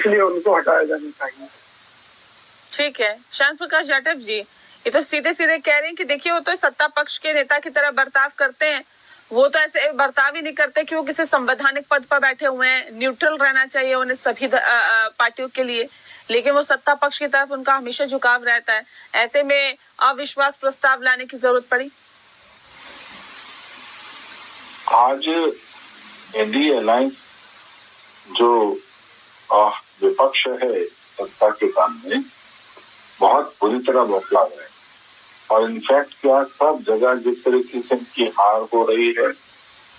इसलिए उनको हटाया जाना चाहिए। ठीक है, श्याम प्रकाश जाटव जी, ये तो सीधे सीधे कह रहे हैं कि देखिए वो तो सत्ता पक्ष के नेता की तरह बर्ताव करते हैं, वो तो ऐसे बर्ताव ही नहीं करते कि वो किसी संवैधानिक पद पर बैठे हुए हैं, न्यूट्रल रहना चाहिए उन्हें सभी पार्टियों के लिए, लेकिन वो सत्ता पक्ष की तरफ उनका हमेशा झुकाव रहता है। ऐसे में अविश्वास प्रस्ताव लाने की जरूरत पड़ी। आज एनडीए अलायंस जो विपक्ष है सत्ता के सामने बहुत बुरी तरह बौखला है, और इनफैक्ट क्या सब जगह जिस तरीके से इनकी हार हो रही है,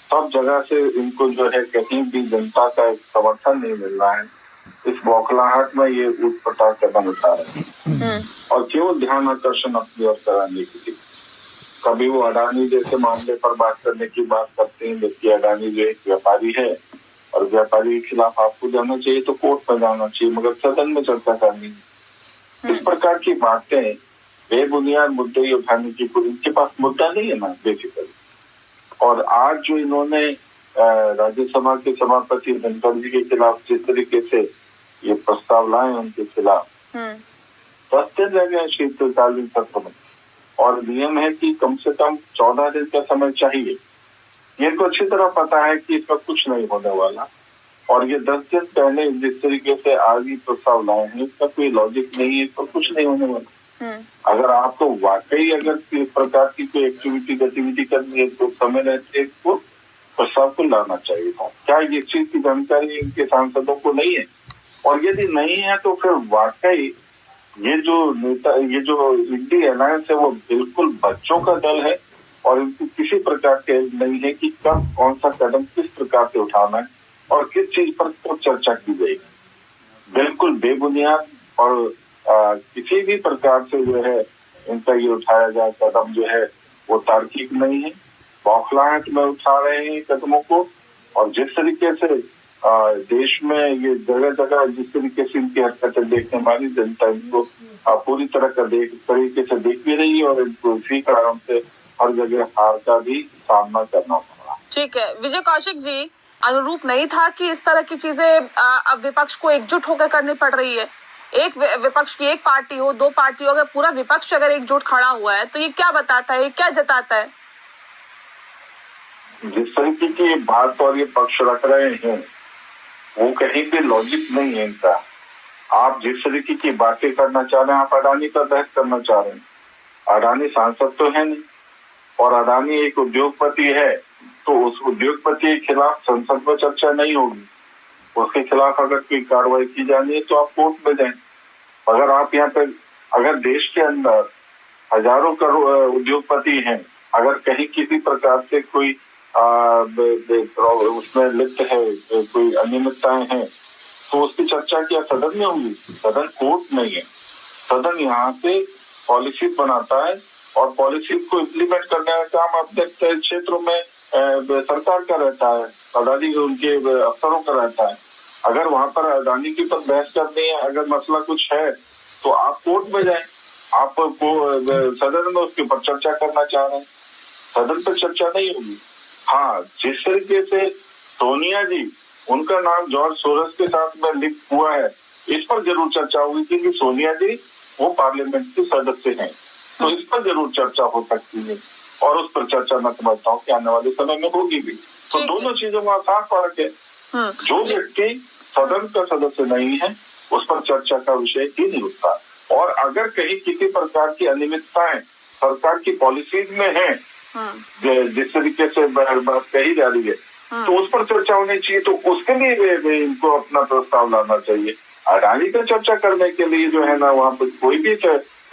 सब जगह से इनको जो है कहीं भी जनता का समर्थन नहीं मिल रहा है। इस बौखलाहट में ये उठपटांग कदम उठा रहे हैं और केवल ध्यान आकर्षण अपनी ओर कराने के लिए। कभी वो अडानी जैसे मामले पर बात करने की बात करते हैं, जबकि अडानी जो एक व्यापारी है और व्यापारी के खिलाफ आपको जाना चाहिए तो कोर्ट में जाना चाहिए, मगर सदन में चर्चा करनी है। इस प्रकार की बातें बेबुनियाद मुद्दे उठाने की, इनके पास मुद्दा नहीं है ना बेसिकली। और आज जो इन्होंने राज्यसभा के सभापति धनखड़ जी के खिलाफ जिस तरीके से ये प्रस्ताव लाए उनके खिलाफ 10 दिन रह गए शीतकालीन सत्र में, और नियम है कि कम से कम 14 दिन का समय चाहिए। ये तो अच्छी तरह पता है कि इसका कुछ नहीं होने वाला, और ये 10 दिन पहले जिस तरीके से आज ही प्रस्ताव लाए हैं इसका कोई लॉजिक नहीं है, इसका कुछ नहीं होने वाला। अगर आपको वाकई अगर इस प्रकार की कोई गतिविधि करनी है तो समय रहते इसको प्रस्ताव को लाना चाहिए था। क्या ये चीज की जानकारी इनके सांसदों को नहीं है? और यदि नहीं है तो फिर वाकई ये जो इंडिया अलायंस है वो बिल्कुल बच्चों का दल है, और इनको किसी प्रकार के नहीं है कि कब कौन सा कदम किस प्रकार से उठाना है और किस चीज पर तो चर्चा की जाएगी। बिल्कुल बेबुनियाद और किसी भी प्रकार से जो है इनका ये उठाया जाए कदम जो है वो तार्किक नहीं है। बौखलाहट में उठा रहे हैं कदमों को, और जिस तरीके से देश में ये जगह जगह जिस तरीके से इनकी हरकतें देखने वाली जनता इनको पूरी तरह का तरीके से देख भी रही है, और इनको इसी कारण से हर जगह हार का भी सामना करना पड़ रहा है। ठीक है, विजय कौशिक जी, अनुरूप नहीं था कि इस तरह की चीजें अब विपक्ष को एकजुट होकर करनी पड़ रही है। एक विपक्ष की एक पार्टी हो, दो पार्टी हो, अगर पूरा विपक्ष अगर एकजुट खड़ा हुआ है तो ये क्या बताता है, क्या जताता है? जिस तरीके की बात और ये पक्ष रख रहे हैं वो कहीं भी लॉजिक नहीं है इनका। आप जिस तरीके की बातें करना चाह रहे हैं, आप अडानी का बहस करना चाह रहे हैं। अडानी सांसद तो है नहीं, और अडानी एक उद्योगपति है, तो उस उद्योगपति के खिलाफ संसद में चर्चा नहीं होगी। उसके खिलाफ अगर कोई कार्रवाई की जानी है तो आप कोर्ट में जाएं। अगर आप यहाँ पे अगर देश के अंदर हजारों करोड़ उद्योगपति हैं, अगर कहीं किसी प्रकार से कोई उसमें लिप्त है, कोई अनियमितताएं हैं, तो उसकी चर्चा क्या सदन में होगी? सदन कोर्ट नहीं है। सदन यहाँ पे पॉलिसी बनाता है, और पॉलिसी को इम्प्लीमेंट करने का काम अपने क्षेत्रों में सरकार का रहता है, अडानी उनके अफसरों का रहता है। अगर वहां पर अडानी की पर बहस करनी है, अगर मसला कुछ है तो आप कोर्ट में जाएं। आप सदन में उसके ऊपर चर्चा करना चाह रहे हैं, सदन पर चर्चा नहीं होगी। हाँ, जिस तरीके से सोनिया जी, उनका नाम जॉर्ज सोरस के साथ में लिंक हुआ है, इस पर जरूर चर्चा होगी, क्योंकि सोनिया जी वो पार्लियामेंट के सदस्य हैं, तो इस पर जरूर चर्चा हो सकती है, और उस पर चर्चा मैं समझता हूँ कि आने वाले समय में होगी भी। तो दोनों चीजों में आसान फर्क है। जो व्यक्ति सदन का सदस्य नहीं है उस पर चर्चा का विषय ही नहीं उठता, और अगर कहीं किसी प्रकार की अनियमितताएं सरकार की पॉलिसीज में है, जिस तरीके से बात कही जा रही है, तो उस पर चर्चा होनी चाहिए। तो उसके लिए इनको अपना प्रस्ताव लाना चाहिए। अडानी पर चर्चा करने के लिए जो है ना वहाँ पर कोई भी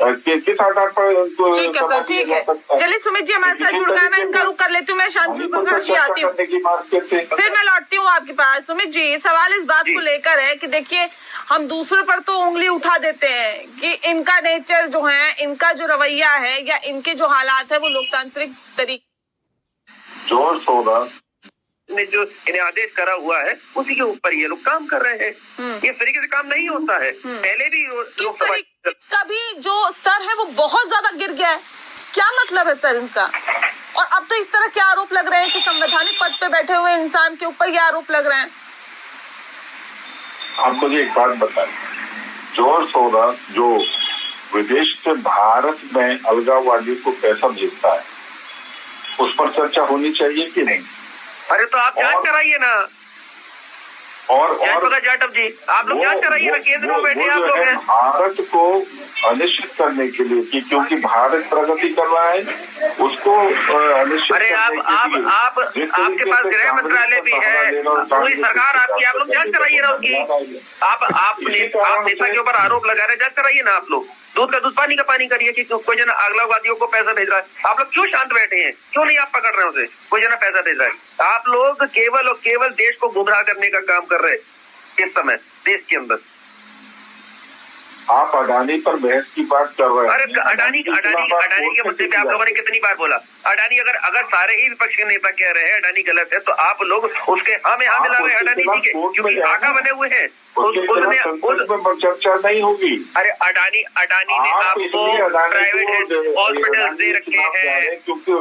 किस आधार पर उनको। ठीक है सर, ठीक है। चलिए सुमित जी हमारे साथ जुड़ गए, मैं इनका रुख कर लेती हूँ, मैं शांति प्रकाश आती हूँ, फिर मैं लौटती हूँ आपके पास। सुमित जी, सवाल इस बात को लेकर है कि देखिए हम दूसरों पर तो उंगली उठा देते हैं कि इनका नेचर जो है, इनका जो रवैया है या इनके जो हालात है वो लोकतांत्रिक तरीके जोर शोर ने जो इन्हें आदेश करा हुआ है उसी के ऊपर ये लोग काम कर रहे हैं। ये तरीके से काम नहीं होता है। पहले भी लोकसभा का भी जो स्तर है वो बहुत ज्यादा गिर गया है। क्या मतलब है सर इनका? और अब तो इस तरह के आरोप लग रहे हैं कि संवैधानिक पद पे बैठे हुए इंसान के ऊपर ये आरोप लग रहे हैं। आपको जी एक बात बताएं, जॉर्ज सोरोस जो विदेश से भारत में अलगाववादियों को पैसा भेजता है, उस पर चर्चा होनी चाहिए कि नहीं? अरे तो आप जांच कराइए ना। और जाटव जी, आप लोग जांच कराइए ना, केंद्र में बैठे आप लोग हैं। भारत को अनिश्चित करने के लिए कि क्योंकि भारत प्रगति कर रहा है, उसको अनिश्चित अरे आप आपके पास गृह मंत्रालय भी है, पूरी सरकार आपकी, आप लोग जांच कराइए ना उसकी। आप नेता के ऊपर आरोप लगा रहे हैं, जांच कराइए ना आप लोग। दूध का दूध पानी का पानी करिए कि कोई जना अलगाववादियों को पैसा भेज रहा है, आप लोग क्यों शांत बैठे हैं? क्यों नहीं आप पकड़ रहे हैं उसे? कोई जना पैसा भेज रहा है, आप लोग केवल और केवल देश को गुमराह करने का काम कर रहे हैं इस समय देश के अंदर। आप अडानी पर बहस की बात कर रहे हैं। अरे अडानी के मुद्दे पे आप लोगों ने कितनी बार बोला? अडानी अगर सारे ही विपक्ष के नेता कह रहे हैं अडानी गलत है, तो आप लोग उसके हाँ में हाँ मिला रहे हैं अडानी जी के, क्योंकि आका बने हुए हैं। चर्चा नहीं होगी। अरे अडानी ने आपको प्राइवेट हॉस्पिटल दे रखे हैं,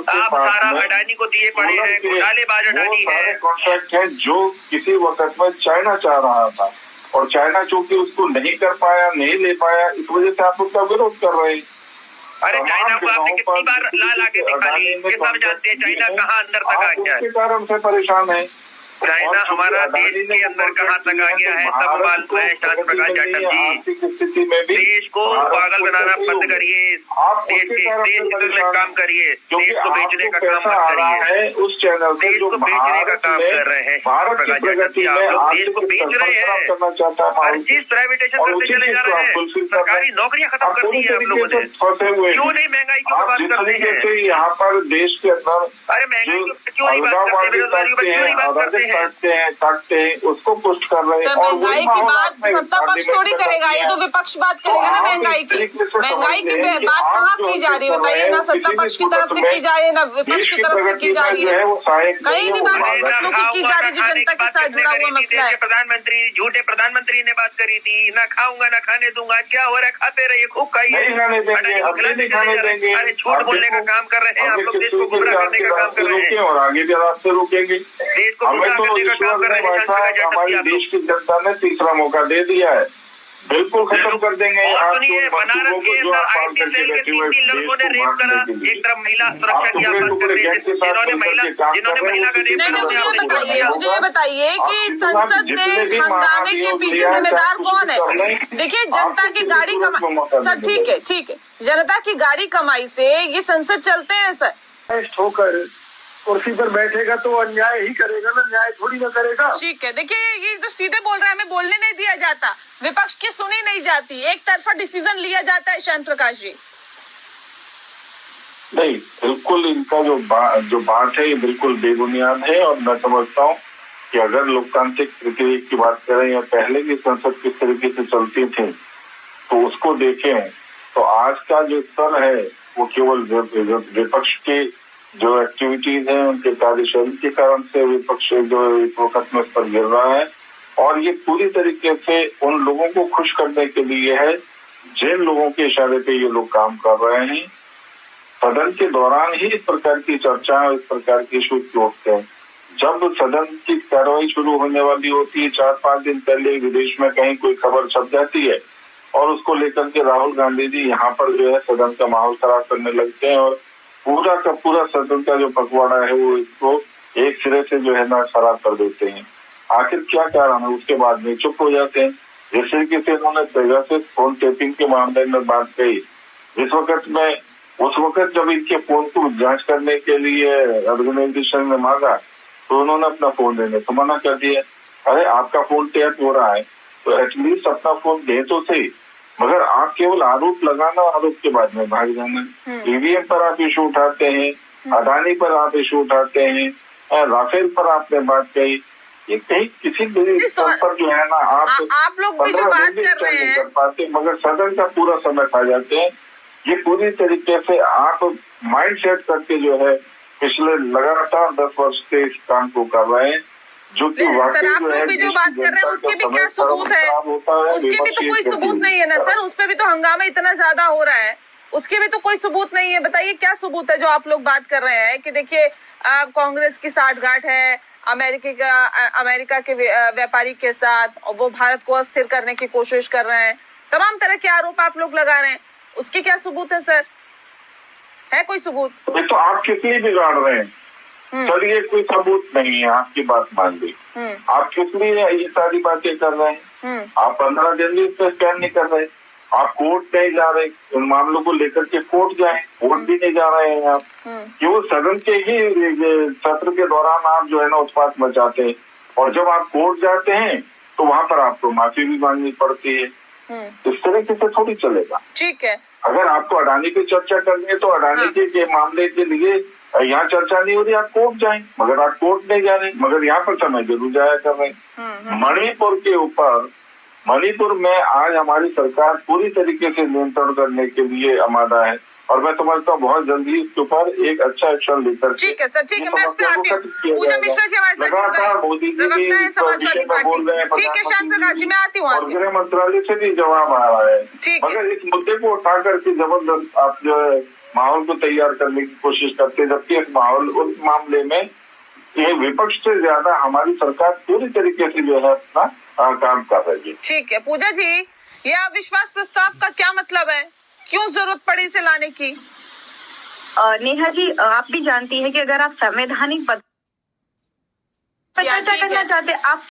आप सारा अडानी को दिए पड़े हैं, घोटालेबाज अडानी है। कॉन्ट्रैक्ट है जो किसी वक्त में चाइना चाह रहा था, और चाइना चूंकि उसको नहीं कर पाया, नहीं ले पाया, इस वजह से आप उसका विरोध कर रहे हैं। अरे चाइना को आपने कितनी बार ला के दिखा ली, ये सब जानते हैं चाइना कहाँ अंदर तक आ गया है। उसके कारण से परेशान है। चाइना हमारा देश के अंदर कहाँ तक आ गया है, सब मालूम है। शांत प्रकाश जाटव जी, देश को पागल बनाना बंद करिए, देश के काम करिए, देश को बेचने का काम मत करिए। उस चैनल देश को बेचने का काम कर रहे हैं प्रकाश जाटव जी, आप लोग देश को बेच रहे हैं, हर चीज प्राइवेटाइजेशन करते चले जा रहे हैं, सरकारी नौकरियां खत्म कर दी है आप लोगों ने। क्यों नहीं महंगाई की बात करते हैं यहाँ पर देश के अंदर? अरे महंगाई क्यों नहीं बात करते, बेरोजगारी पर क्यों नहीं बात करते हैं? काटते हैं उसको पुष्ट कर रहे हैं। महंगाई की बात सत्ता पक्ष थोड़ी करेगा, ये तो विपक्ष बात करेगा ना महंगाई की। महंगाई की बात कहाँ की जा रही है बताइए? ना सत्ता पक्ष की तरफ से की जा रही है, ना विपक्ष की तरफ से की जा रही है, कहीं नहीं बात मसलों की जा रही जो जनता के साथ जुड़ा हुआ मसला है। प्रधानमंत्री, झूठे प्रधानमंत्री ने बात करी थी, ना खाऊंगा ना खाने दूंगा, क्या हो रहा है? खाते रहिए, खूब खाइए, अरे झूठ बोलने का काम कर रहे हैं आप लोग, देश को गुमराह करने का काम कर रहे हैं, और आगे भी रास्ते रोकेंगे। देश को गुमराह करने का काम कर रहे हैं। हमारी देश की जनता ने तीसरा मौका दे दिया है, बिल्कुल खत्म कर देंगे। सुनिए, बनारस के अंदर IT सेल के 3 लड़कों ने रेप करा, एक तरफ महिला सुरक्षा की आप बात करते हैं, जिन्होंने महिला का रेप करा। मुझे ये बताइए कि संसद में इस हंगामे के पीछे जिम्मेदार कौन है? देखिए, जनता की गाड़ी कमाई, सर ठीक है, जनता की गाड़ी कमाई से ये संसद चलते हैं सर। होकर कुर्सी पर बैठेगा तो अन्याय ही करेगा ना, न्याय थोड़ी ना करेगा। ठीक है, देखिए ये तो सीधे बोल रहा है, हमें बोलने नहीं दिया जाता, विपक्ष की सुनी नहीं जाती, एक तरफा डिसीजन लिया जाता है। श्याम प्रकाश जी, नहीं, बिल्कुल इनका जो बात है ये बिल्कुल बेबुनियाद है। और मैं समझता हूँ कि अगर लोकतांत्रिक प्रक्रिया की बात करें या पहले की संसद किस तरीके से चलती थी तो उसको देखें, तो आज का जो स्तर है वो केवल विपक्ष के जो एक्टिविटीज हैं उनके कार्यशैली के कारण से विपक्ष जो एक वक्त में स्तर गिर रहा है। और ये पूरी तरीके से उन लोगों को खुश करने के लिए है जिन लोगों के इशारे पे ये लोग काम कर रहे हैं। सदन के दौरान ही इस प्रकार की चर्चाएं, इस प्रकार के इशू उठते हैं। जब सदन की कार्रवाई शुरू होने वाली होती है 4-5 दिन पहले विदेश में कहीं कोई खबर छप जाती है और उसको लेकर के राहुल गांधी जी यहाँ पर जो है सदन का माहौल खराब करने लगते हैं और पूरा का पूरा सदन का जो पखवाड़ा है वो इसको एक सिरे से जो है ना खराब कर देते हैं। आखिर क्या कारण है? उसके बाद में चुप हो जाते हैं। जिस तरीके से उन्होंने पेगासस फोन टेपिंग के मामले में बात कही, उस वक्त जब इनके फोन को जांच करने के लिए ऑर्गेनाइजेशन ने मांगा तो उन्होंने अपना फोन देने तो मना कर दिया। अरे आपका फोन टैप हो रहा है तो एटलीस्ट अपना फोन दे तो सही, मगर आप केवल आरोप लगाना, आरोप के बाद में भाग जाना। ईवीएम पर आप इशू उठाते हैं, अडानी पर आप इशू उठाते हैं, राफेल पर आपने बात कही, ये कहीं किसी भी स्तर पर जो है ना आप लोग भी जो बात कर रहे हैं कर पाते, मगर सदन का पूरा समय खा जाते हैं। ये पूरी तरीके से आप माइंड सेट करके जो है पिछले लगातार 10 वर्ष से इस काम को कर रहे हैं, जो कि सर आप लोग भी जो बात कर रहे हैं उसके भी क्या सबूत है? उसके भी तो कोई सबूत नहीं है ना सर, उस पे भी तो हंगामा इतना ज्यादा हो रहा है। उसके भी तो कोई सबूत नहीं है। बताइए क्या सबूत है जो आप लोग बात कर रहे हैं कि देखिए कांग्रेस की साठगांठ है अमेरिका के व्यापारी के साथ, और वो भारत को अस्थिर करने की कोशिश कर रहे हैं, तमाम तरह के आरोप आप लोग लगा रहे हैं, उसके क्या सबूत है सर? है कोई सबूत? तो आप किस लिए बिगाड़ रहे हैं सर? ये कोई सबूत नहीं है, आपकी बात मान ली। आप किस लिए ये सारी बातें कर रहे हैं? आप 15 दिन भी इस पर स्टैंड नहीं कर रहे, आप कोर्ट नहीं जा रहे, इन मामलों को लेकर के कोर्ट जाए, कोर्ट भी नहीं जा रहे हैं आप। क्यों सदन के ही सत्र के दौरान आप जो है ना उत्पात मचाते हैं, और जब आप कोर्ट जाते हैं तो वहाँ पर आपको माफी भी मांगनी पड़ती है। इस तरीके से थोड़ी चलेगा। ठीक है, अगर आपको अडानी की चर्चा करनी है तो अडानी के मामले के लिए यहाँ चर्चा नहीं हो रही, आप कोर्ट जाएं, मगर आप कोर्ट नहीं जा रहे, मगर यहाँ पर समय जरूर जाया कर रहे हैं। मणिपुर के ऊपर, मणिपुर में आज हमारी सरकार पूरी तरीके से नियंत्रण करने के लिए आमादा है, और मैं समझता हूँ बहुत जल्दी इसके ऊपर एक अच्छा एक्शन लेकर। ठीक है सर, ठीक है, मैं इस पे आती हूँ। पूजा मिश्रा जी हमारे साथ लगातार मोदी जी बोल रहे हैं समाजवादी पार्टी। ठीक है श्याम प्रकाश जी, मैं आती हूँ। और गृह मंत्रालय से भी जवाब आ रहा है, मगर इस मुद्दे को उठा करके जबरदस्त आप जो है माहौल को तैयार करने की कोशिश करते हैं, जबकि इस माहौल उस मामले में ये विपक्ष से ज्यादा हमारी सरकार पूरी तरीके से जो है अपना काम कर रही है। ठीक है पूजा जी, ये अविश्वास प्रस्ताव का क्या मतलब है? क्यों जरूरत पड़ी इसे लाने की? नेहा जी, आप भी जानती हैं कि अगर आप संवैधानिक पद पर चर्चा करना चाहते, आप